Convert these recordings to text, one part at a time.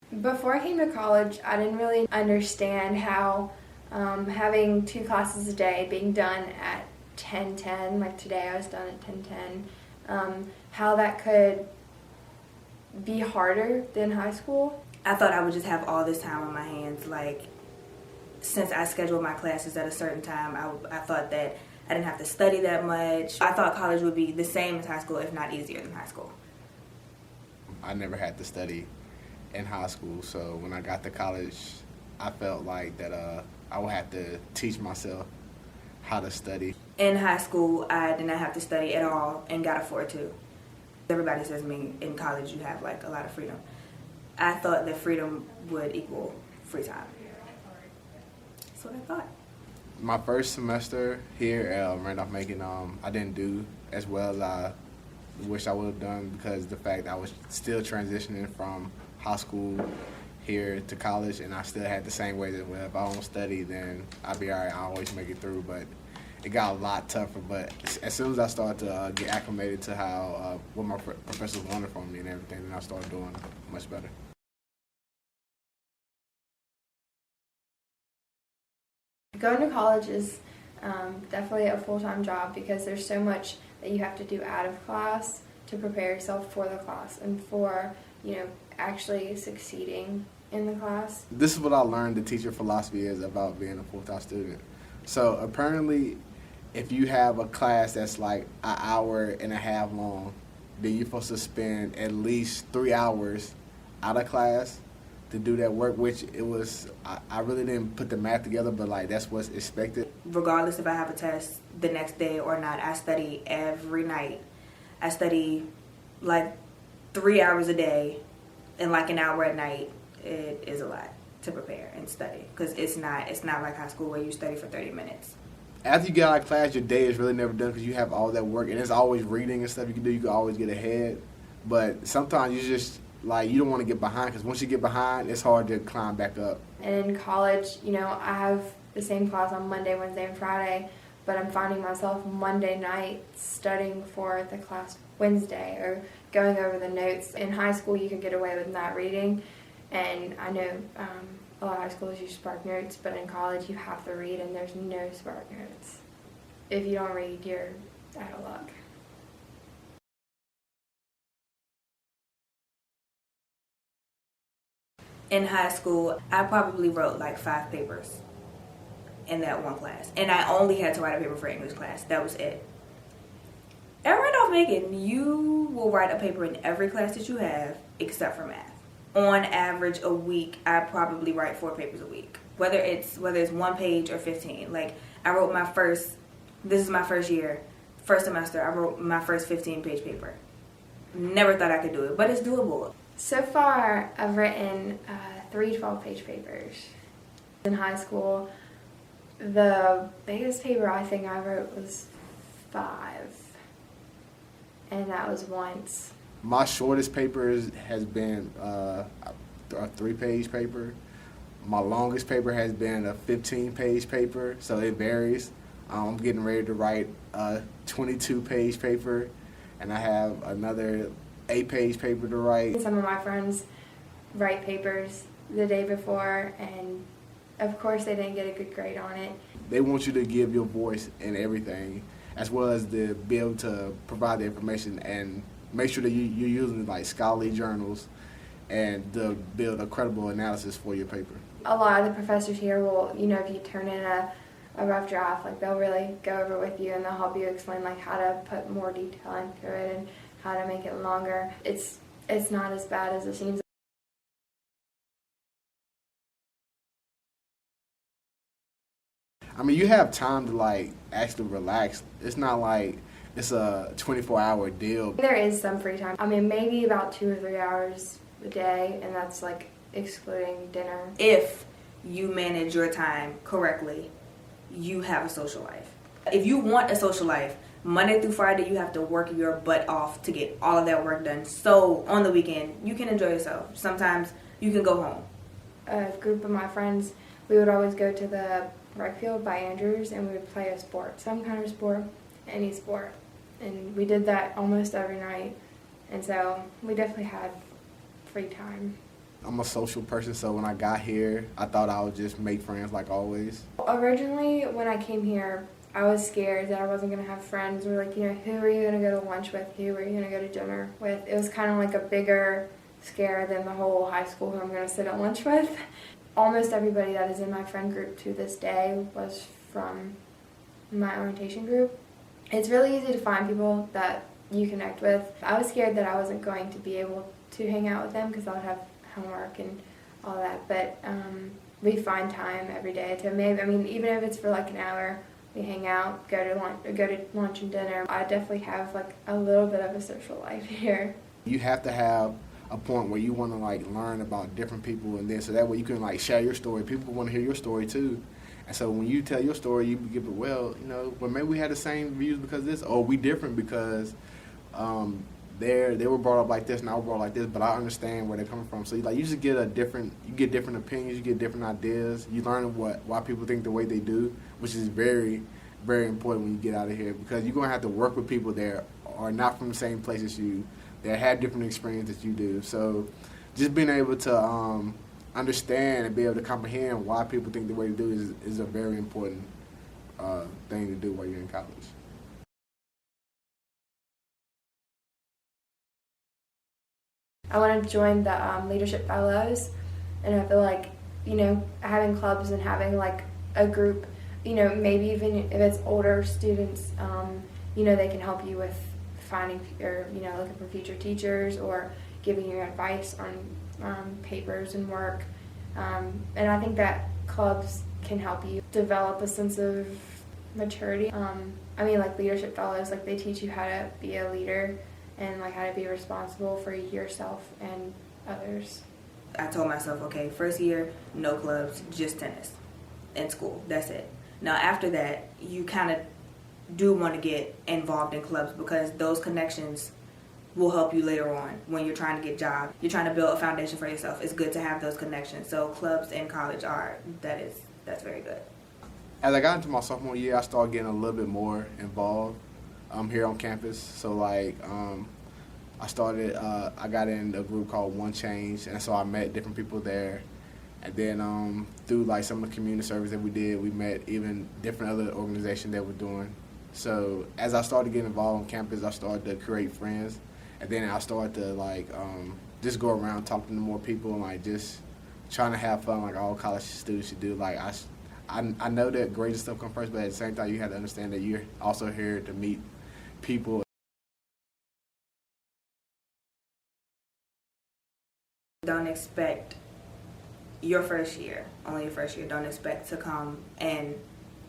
Before I came to college, I didn't really understand how having 2 classes a day being done at 10:10, like today I was done at 10:10, how that could be harder than high school. I thought I would just have all this time on my hands. Like, since I scheduled my classes at a certain time, I thought that I didn't have to study that much. I thought college would be the same as high school, if not easier than high school. I never had to study in high school, so when I got to college, I felt like that I would have to teach myself how to study. In high school, I did not have to study at all and got a 4.2. Everybody says to me, in college you have like a lot of freedom. I thought that freedom would equal free time. That's what I thought. My first semester here at Randolph-Macon, I didn't do as well as I wish I would have done because the fact I was still transitioning from high school here to college, and I still had the same way that well, if I don't study, then I'll be all right. I always make it through, but it got a lot tougher. But as soon as I started to get acclimated to how what my professors wanted from me and everything, then I started doing much better. Going to college is definitely a full-time job because there's so much that you have to do out of class to prepare yourself for the class and for, actually succeeding in the class. This is what I learned the teacher philosophy is about being a full-time student. So apparently, if you have a class that's like an hour and a half long, then you're supposed to spend at least 3 hours out of class to do that work, which it was, I really didn't put the math together, but like that's what's expected. Regardless if I have a test the next day or not, I study every night. I study like 3 hours a day and like an hour at night. It is a lot to prepare and study because it's not like high school where you study for 30 minutes. After you get out of class, your day is really never done because you have all that work, and there's always reading and stuff you can do. You can always get ahead, but sometimes you just like you don't want to get behind because once you get behind, it's hard to climb back up. And in college, I have the same class on Monday, Wednesday, and Friday, but I'm finding myself Monday night studying for the class Wednesday or going over the notes. In high school, you could get away with not reading, and I know a lot of high schools use Spark Notes, but in college you have to read, and there's no Spark Notes. If you don't read, you're out of luck. In high school, I probably wrote like 5 papers in that one class. And I only had to write a paper for English class. That was it. At Randolph-Macon, you will write a paper in every class that you have except for math. On average, a week, I probably write 4 papers a week. Whether it's 1 page or 15. Like, I wrote this is my first year, first semester, I wrote my first 15-page paper. Never thought I could do it, but it's doable. So far, I've written 3 12-page papers. In high school, the biggest paper I think I wrote was 5, and that was once. My shortest paper has been a 3-page paper. My longest paper has been a 15-page paper, so it varies. I'm getting ready to write a 22-page paper, and I have another 8-page paper to write. Some of my friends write papers the day before, and of course they didn't get a good grade on it. They want you to give your voice in everything, as well as to be able to provide the information and make sure that you're using like scholarly journals and to build a credible analysis for your paper. A lot of the professors here will, if you turn in a rough draft, like they'll really go over with you and they'll help you explain like how to put more detail into it and how to make it longer. It's not as bad as it seems. I mean, you have time to like actually relax. It's not like it's a 24-hour deal. There is some free time. I mean, maybe about 2 or 3 hours a day, and that's like excluding dinner. If you manage your time correctly, you have a social life. If you want a social life, Monday through Friday, you have to work your butt off to get all of that work done. So on the weekend, you can enjoy yourself. Sometimes you can go home. A group of my friends, we would always go to the rec field by Andrews and we would play a sport, some kind of sport, any sport. And we did that almost every night. And so we definitely had free time. I'm a social person, so when I got here, I thought I would just make friends like always. Originally, when I came here, I was scared that I wasn't going to have friends, or like, who are you going to go to lunch with? Who are you going to go to dinner with? It was kind of like a bigger scare than the whole high school who I'm going to sit at lunch with. Almost everybody that is in my friend group to this day was from my orientation group. It's really easy to find people that you connect with. I was scared that I wasn't going to be able to hang out with them because I would have homework and all that, but we find time every day to even if it's for like an hour, we hang out, go to lunch and dinner. I definitely have like a little bit of a social life here. You have to have a point where you want to like learn about different people, and then so that way you can like share your story. People want to hear your story too. And so when you tell your story, you give it, well, maybe we had the same views because of this, or we different because they were brought up like this and I was brought up like this, but I understand where they're coming from. So you just get different opinions, you get different ideas, you learn why people think the way they do, which is very, very important when you get out of here, because you're gonna have to work with people that are not from the same place as you, that have different experiences that you do. So just being able to understand and be able to comprehend why people think the way they do is a very important thing to do while you're in college. I want to join the Leadership Fellows, and I feel like, having clubs and having like a group, maybe even if it's older students, they can help you with finding or, looking for future teachers or giving you advice on papers and work. And I think that clubs can help you develop a sense of maturity. Like Leadership Fellows, like they teach you how to be a leader and like how to be responsible for yourself and others. I told myself, okay, first year, no clubs, just tennis in school. That's it. Now after that, you kind of do want to get involved in clubs because those connections will help you later on when you're trying to get a job. You're trying to build a foundation for yourself. It's good to have those connections. So clubs in college that's very good. As I got into my sophomore year, I started getting a little bit more involved here on campus. So I got in a group called One Change, and so I met different people there. And then through like some of the community service that we did, we met even different other organizations that we're doing. So as I started getting involved on campus, I started to create friends, and then I started to just go around talking to more people and like just trying to have fun like all college students should do. Like I know that grades and stuff come first, but at the same time you have to understand that you're also here to meet people. Don't expect your first year, don't expect to come and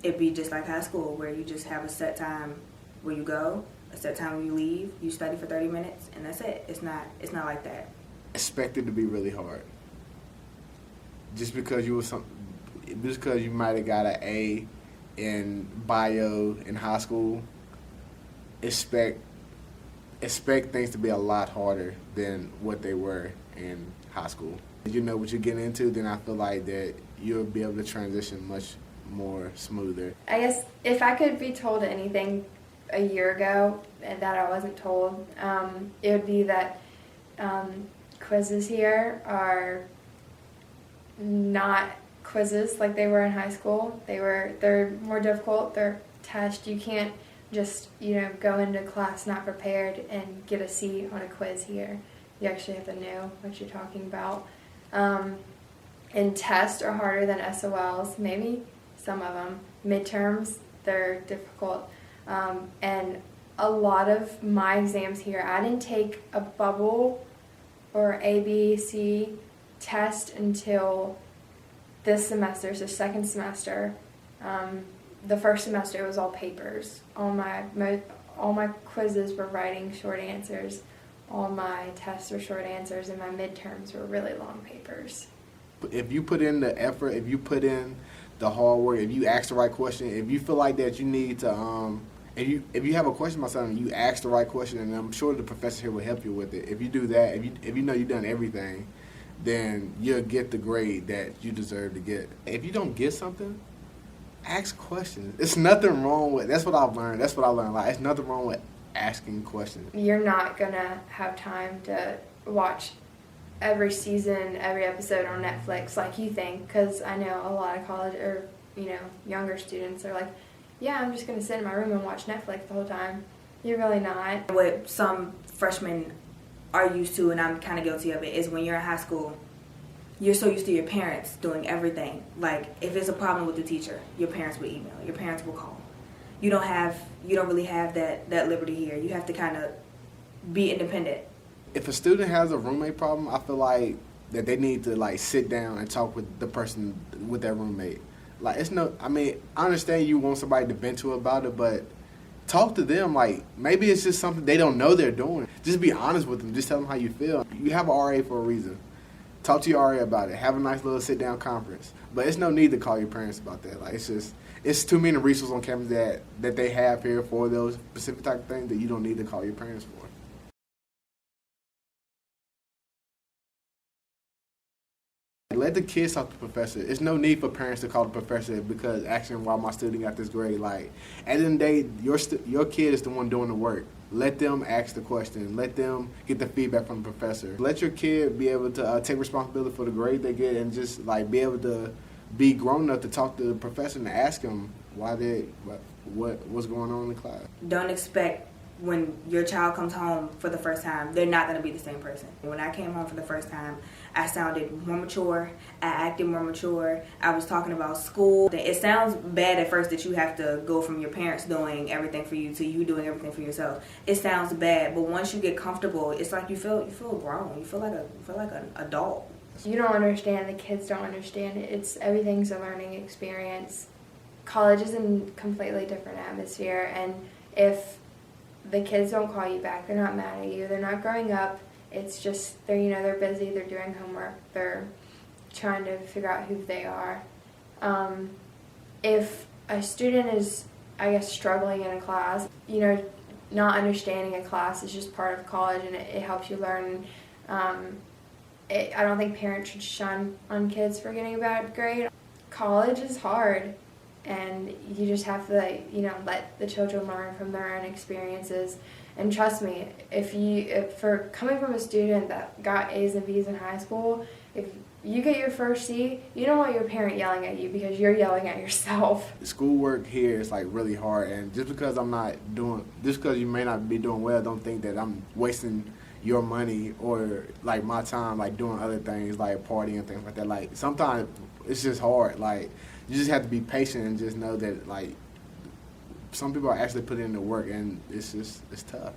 it be just like high school where you just have a set time where you go, a set time when you leave, you study for 30 minutes, and that's it. It's not like that. Expect it to be really hard. Just because you might have got an A in bio in high school, expect things to be a lot harder than what they were in high school. If you know what you're getting into, then I feel like that you'll be able to transition much more smoother. I guess if I could be told anything a year ago that I wasn't told, it would be that quizzes here are not quizzes like they were in high school. They're more difficult. They're tests. You can't just go into class not prepared and get a C on a quiz here. You actually have to know what you're talking about. And tests are harder than SOLs, maybe some of them. Midterms, they're difficult. And a lot of my exams here, I didn't take a bubble or ABC test until this semester, so second semester. The first semester was all papers. All my quizzes were writing short answers. All my tests were short answers, and my midterms were really long papers. If you put in the effort, if you put in the hard work, if you ask the right question, if you feel like that you need to, if you have a question about something, you ask the right question, and I'm sure the professor here will help you with it. If you do that, if you know you've done everything, then you'll get the grade that you deserve to get. If you don't get something, ask questions. It's nothing wrong with. That's what I've learned. Like, it's nothing wrong with asking questions. You're not gonna have time to watch every season, every episode on Netflix like you think, because I know a lot of college or, younger students are like, yeah, I'm just going to sit in my room and watch Netflix the whole time. You're really not. What some freshmen are used to, and I'm kind of guilty of it, is when you're in high school, you're so used to your parents doing everything. Like, if there's a problem with the teacher, your parents will email, your parents will call. You don't really have that liberty here. You have to kind of be independent. If a student has a roommate problem, I feel like that they need to like sit down and talk with the person, with their roommate. Like, I understand you want somebody to vent to about it, but talk to them. Like, maybe it's just something they don't know they're doing. Just be honest with them. Just tell them how you feel. You have an RA for a reason. Talk to your RA about it. Have a nice little sit-down conference. But it's no need to call your parents about that. Like, it's too many resources on campus that they have here for those specific type of things that you don't need to call your parents for. Let the kids talk to the professor. There's no need for parents to call the professor because asking why my student got this grade. Like, at the end of the day, your kid is the one doing the work. Let them ask the question. Let them get the feedback from the professor. Let your kid be able to take responsibility for the grade they get and just like be able to be grown enough to talk to the professor and ask him what's going on in the class. Don't expect when your child comes home for the first time, they're not going to be the same person. When I came home for the first time, I sounded more mature, I acted more mature, I was talking about school. It sounds bad at first that you have to go from your parents doing everything for you to you doing everything for yourself. It sounds bad, but once you get comfortable, it's like you feel grown. You feel like an adult. You don't understand, the kids don't understand it. Everything's a learning experience. College is a completely different atmosphere, and if the kids don't call you back, they're not mad at you, they're not growing up. It's just they're busy, they're doing homework, they're trying to figure out who they are. If a student is, I guess, struggling in a class, not understanding a class is just part of college, and it helps you learn. I don't think parents should shun on kids for getting a bad grade. College is hard, and you just have to let the children learn from their own experiences. And trust me, if for coming from a student that got A's and B's in high school, if you get your first C, you don't want your parent yelling at you because you're yelling at yourself. Schoolwork here is like really hard, and just because you may not be doing well, don't think that I'm wasting your money or like my time like doing other things like partying and things like that. Like, sometimes it's just hard. Like, you just have to be patient and just know that like some people are actually putting in the work, and it's tough.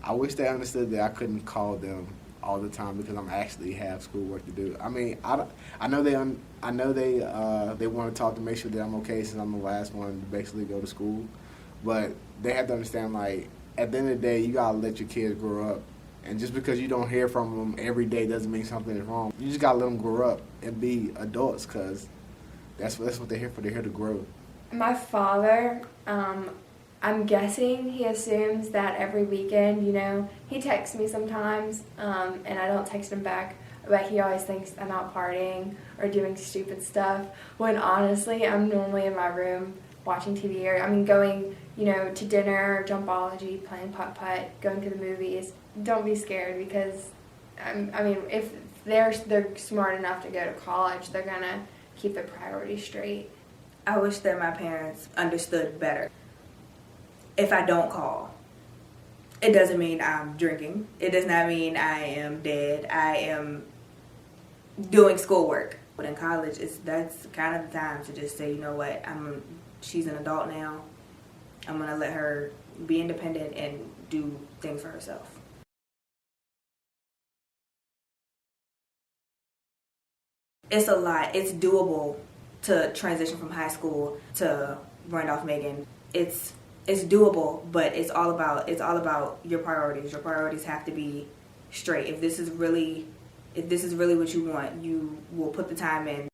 I wish they understood that I couldn't call them all the time because I'm actually have schoolwork to do. I mean, I know they want to talk to make sure that I'm okay since I'm the last one to basically go to school, but they have to understand, like, at the end of the day, you gotta let your kids grow up. And just because you don't hear from them every day doesn't mean something is wrong. You just gotta let them grow up and be adults, because that's what they're here for. They're here to grow. My father, I'm guessing he assumes that every weekend, he texts me sometimes, and I don't text him back, but he always thinks I'm out partying or doing stupid stuff, when honestly, I'm normally in my room watching TV or, going, to dinner, jumpology, playing putt-putt, going to the movies. Don't be scared, because, if they're smart enough to go to college, they're going to keep their priorities straight. I wish that my parents understood better. If I don't call, it doesn't mean I'm drinking. It does not mean I am dead. I am doing schoolwork. But in college, that's kind of the time to just say, you know what, she's an adult now. I'm going to let her be independent and do things for herself. It's a lot. It's doable to transition from high school to Randolph-Macon. It's doable, but it's all about your priorities. Your priorities have to be straight. If this is really what you want, you will put the time in.